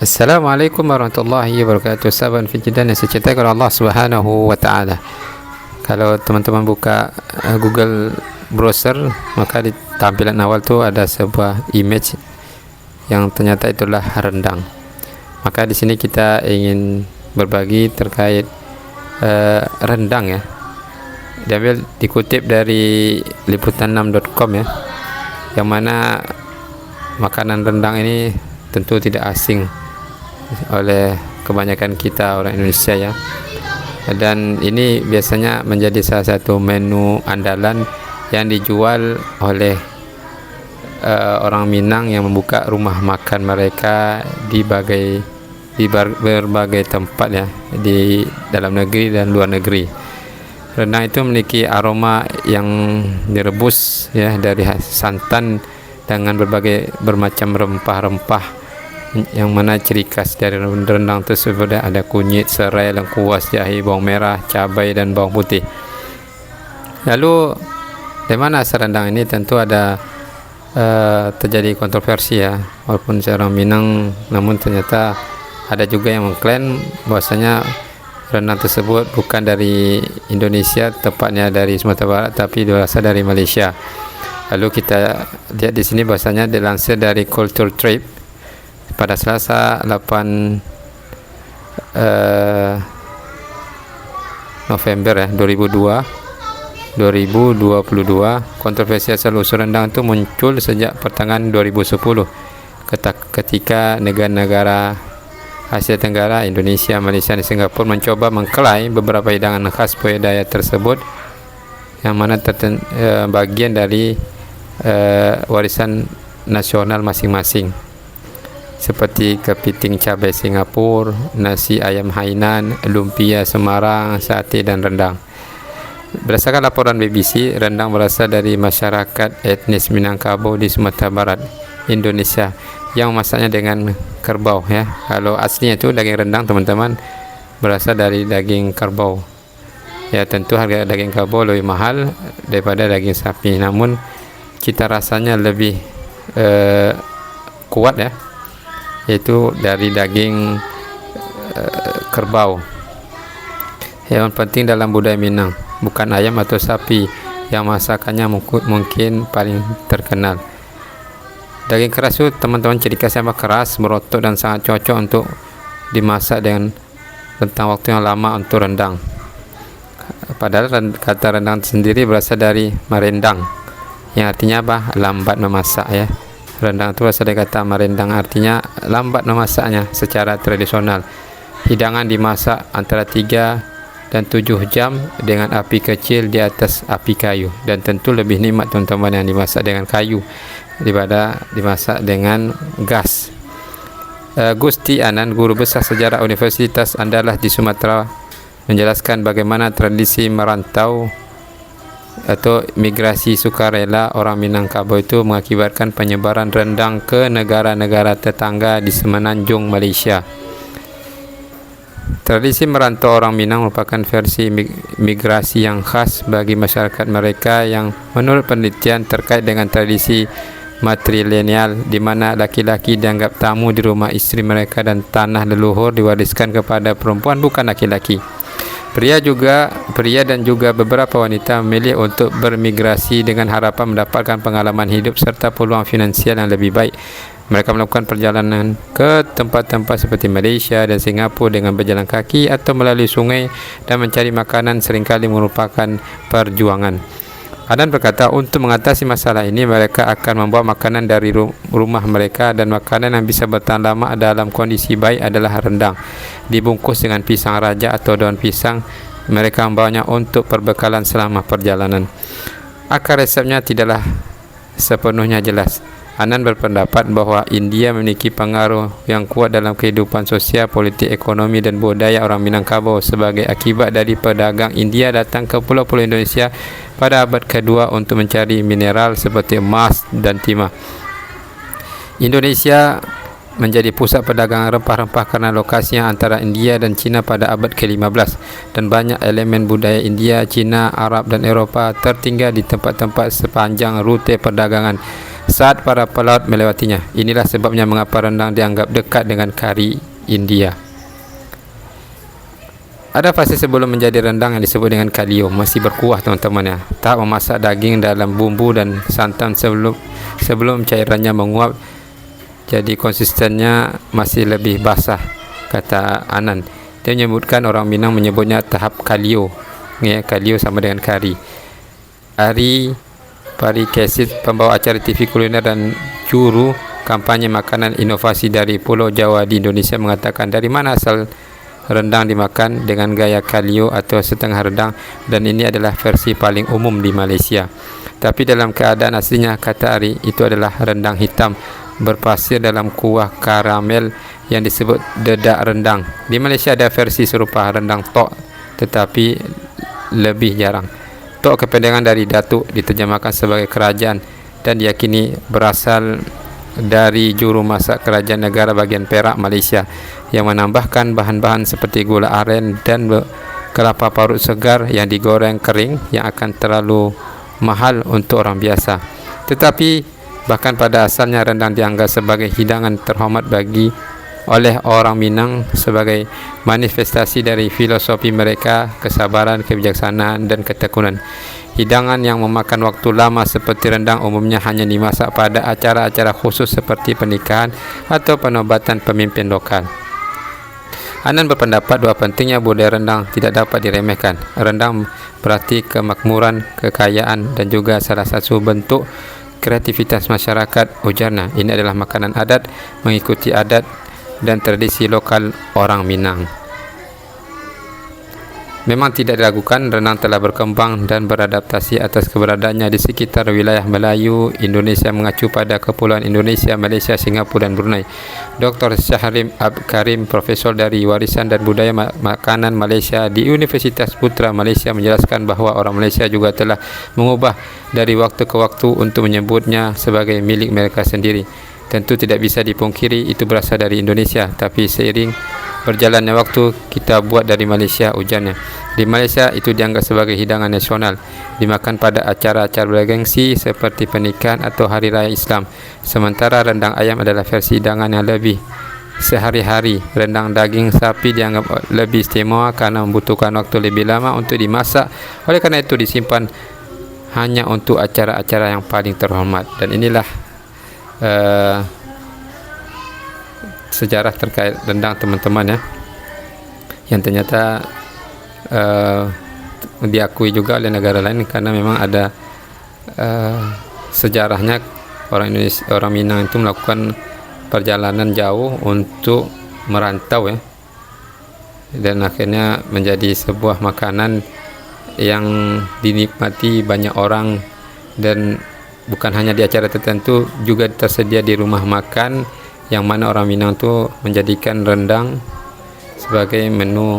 Assalamualaikum warahmatullahi wabarakatuh. Sahabat Fijidan yang saya cintai oleh Allah Subhanahu wa taala. Kalau teman-teman buka Google browser, maka di tampilan awal tu ada sebuah image yang ternyata itulah rendang. Maka di sini kita ingin berbagi terkait rendang ya. Diambil dikutip dari liputan6.com ya. Yang mana makanan rendang ini tentu tidak asing oleh kebanyakan kita orang Indonesia ya, dan ini biasanya menjadi salah satu menu andalan yang dijual oleh orang Minang yang membuka rumah makan mereka di berbagai tempat ya, di dalam negeri dan luar negeri. Rendang itu memiliki aroma yang direbus ya dari santan dengan bermacam rempah-rempah, yang mana ciri khas dari rendang tersebut ada kunyit, serai, lengkuas, jahe, bawang merah, cabai dan bawang putih. Lalu dari mana asal rendang ini? Tentu ada terjadi kontroversi ya, walaupun saya orang Minang, namun ternyata ada juga yang mengklaim bahwasanya rendang tersebut bukan dari Indonesia, tepatnya dari Sumatera Barat, tapi berasal dari Malaysia. Lalu kita lihat di sini bahwasanya dilansir dari Culture Trip pada Selasa 8 November ya 2022, kontroversi asal-usul rendang itu muncul sejak pertengahan 2010 ketika negara-negara Asia Tenggara, Indonesia, Malaysia dan Singapura mencoba mengklaim beberapa hidangan khas budaya tersebut yang mana bagian dari warisan nasional masing-masing, seperti kepiting cabai Singapura, nasi ayam Hainan, lumpia Semarang, sate dan rendang. Berdasarkan laporan BBC, rendang berasal dari masyarakat etnis Minangkabau di Sumatera Barat, Indonesia, yang memasaknya dengan kerbau ya. Kalau aslinya itu daging rendang teman-teman berasal dari daging kerbau. Ya, tentu harga daging kerbau lebih mahal daripada daging sapi, namun cita rasanya lebih kuat ya, yaitu dari daging kerbau. Hewan penting dalam budaya Minang, bukan ayam atau sapi yang masakannya mungkin paling terkenal. Daging keras itu teman-teman ciri khasnya keras, merotok dan sangat cocok untuk dimasak dengan rentang waktu yang lama untuk rendang. Padahal kata rendang sendiri berasal dari marendang, yang artinya apa? Lambat memasak ya. Rendang itu berasal dari kata marendang, artinya lambat memasaknya secara tradisional. Hidangan dimasak antara 3 dan 7 jam dengan api kecil di atas api kayu, dan tentu lebih nikmat teman-teman yang dimasak dengan kayu daripada dimasak dengan gas. Gusti Anan, guru besar sejarah Universitas Andalas di Sumatera, menjelaskan bagaimana tradisi merantau atau migrasi sukarela orang Minangkabau itu mengakibatkan penyebaran rendang ke negara-negara tetangga di semenanjung Malaysia. Tradisi merantau orang Minang merupakan versi migrasi yang khas bagi masyarakat mereka yang menurut penelitian terkait dengan tradisi matrilineal, di mana laki-laki dianggap tamu di rumah istri mereka dan tanah leluhur diwariskan kepada perempuan, bukan laki-laki. Pria dan juga beberapa wanita memilih untuk bermigrasi dengan harapan mendapatkan pengalaman hidup serta peluang finansial yang lebih baik. Mereka melakukan perjalanan ke tempat-tempat seperti Malaysia dan Singapura dengan berjalan kaki atau melalui sungai, dan mencari makanan seringkali merupakan perjuangan. Anan berkata, untuk mengatasi masalah ini mereka akan membawa makanan dari rumah mereka, dan makanan yang bisa bertahan lama dalam kondisi baik adalah rendang dibungkus dengan pisang raja atau daun pisang. Mereka membawanya untuk perbekalan selama perjalanan. Akar resepnya tidaklah sepenuhnya jelas. Anan berpendapat bahwa India memiliki pengaruh yang kuat dalam kehidupan sosial, politik, ekonomi dan budaya orang Minangkabau sebagai akibat dari pedagang India datang ke pulau-pulau Indonesia pada abad kedua untuk mencari mineral seperti emas dan timah. Indonesia menjadi pusat perdagangan rempah-rempah karena lokasinya antara India dan China pada abad ke-15, dan banyak elemen budaya India, China, Arab dan Eropah tertinggal di tempat-tempat sepanjang rute perdagangan saat para pelaut melewatinya. Inilah sebabnya mengapa rendang dianggap dekat dengan kari India. Ada fase sebelum menjadi rendang yang disebut dengan kalio, masih berkuah teman-teman ya. Tahap memasak daging dalam bumbu dan santan sebelum cairannya menguap, jadi konsistennya masih lebih basah, kata Anan. Dia menyebutkan orang Minang menyebutnya tahap kalio. Ya, kalio sama dengan kari. Ari Parikesit, pembawa acara TV kuliner dan juru kampanye makanan inovasi dari Pulau Jawa di Indonesia, mengatakan dari mana asal rendang dimakan dengan gaya kalio atau setengah rendang, dan ini adalah versi paling umum di Malaysia. Tapi dalam keadaan aslinya, kata Ari, itu adalah rendang hitam berpasir dalam kuah karamel yang disebut dedak rendang. Di Malaysia ada versi serupa rendang tok, tetapi lebih jarang. Tok kependekan dari Datuk, diterjemahkan sebagai kerajaan dan diyakini berasal dari juru masak kerajaan negara bagian Perak, Malaysia, yang menambahkan bahan-bahan seperti gula aren dan kelapa parut segar yang digoreng kering yang akan terlalu mahal untuk orang biasa. Tetapi bahkan pada asalnya rendang dianggap sebagai hidangan terhormat oleh orang Minang sebagai manifestasi dari filosofi mereka, kesabaran, kebijaksanaan dan ketekunan. Hidangan yang memakan waktu lama seperti rendang umumnya hanya dimasak pada acara-acara khusus seperti pernikahan atau penobatan pemimpin lokal. Anan berpendapat bahwa pentingnya budaya rendang tidak dapat diremehkan. Rendang berarti kemakmuran, kekayaan dan juga salah satu bentuk kreativitas masyarakat, ujarnya. Ini adalah makanan adat, mengikuti adat dan tradisi lokal orang Minang. Memang tidak diragukan rendang telah berkembang dan beradaptasi atas keberadaannya di sekitar wilayah Melayu Indonesia mengacu pada Kepulauan Indonesia, Malaysia, Singapura dan Brunei. Dr. Syahrim Abkarim, profesor dari Warisan dan Budaya Makanan Malaysia di Universitas Putra Malaysia, menjelaskan bahawa orang Malaysia juga telah mengubah dari waktu ke waktu untuk menyebutnya sebagai milik mereka sendiri. Tentu tidak bisa dipungkiri itu berasal dari Indonesia, tapi seiring berjalannya waktu kita buat dari Malaysia, ujarnya. Di Malaysia itu dianggap sebagai hidangan nasional, dimakan pada acara-acara bergengsi seperti pernikahan atau hari raya Islam. Sementara rendang ayam adalah versi hidangan yang lebih sehari-hari. Rendang daging sapi dianggap lebih istimewa karena membutuhkan waktu lebih lama untuk dimasak. Oleh karena itu disimpan hanya untuk acara-acara yang paling terhormat. Dan inilah sejarah terkait rendang teman-teman ya, yang ternyata diakui juga oleh negara lain karena memang ada sejarahnya. Orang Indonesia, orang Minang itu melakukan perjalanan jauh untuk merantau ya, dan akhirnya menjadi sebuah makanan yang dinikmati banyak orang, dan bukan hanya di acara tertentu, juga tersedia di rumah makan, yang mana orang Minang tu menjadikan rendang sebagai menu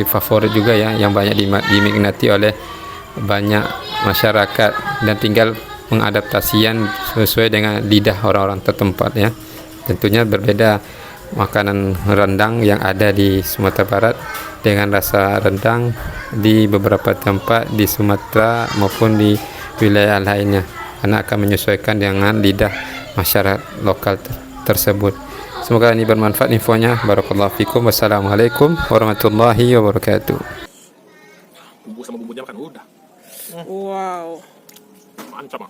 favorit juga ya, yang banyak diminati oleh banyak masyarakat, dan tinggal pengadaptasian sesuai dengan lidah orang-orang setempat ya. Tentunya berbeda makanan rendang yang ada di Sumatera Barat dengan rasa rendang di beberapa tempat di Sumatera maupun di wilayah lainnya, karena akan menyesuaikan dengan lidah masyarakat lokal tersebut. Semoga ini bermanfaat infonya. Barakallahu fikum. Wassalamualaikum warahmatullahi wabarakatuh. Bumbu sama bumbunya makan udah. Wow. Mantap.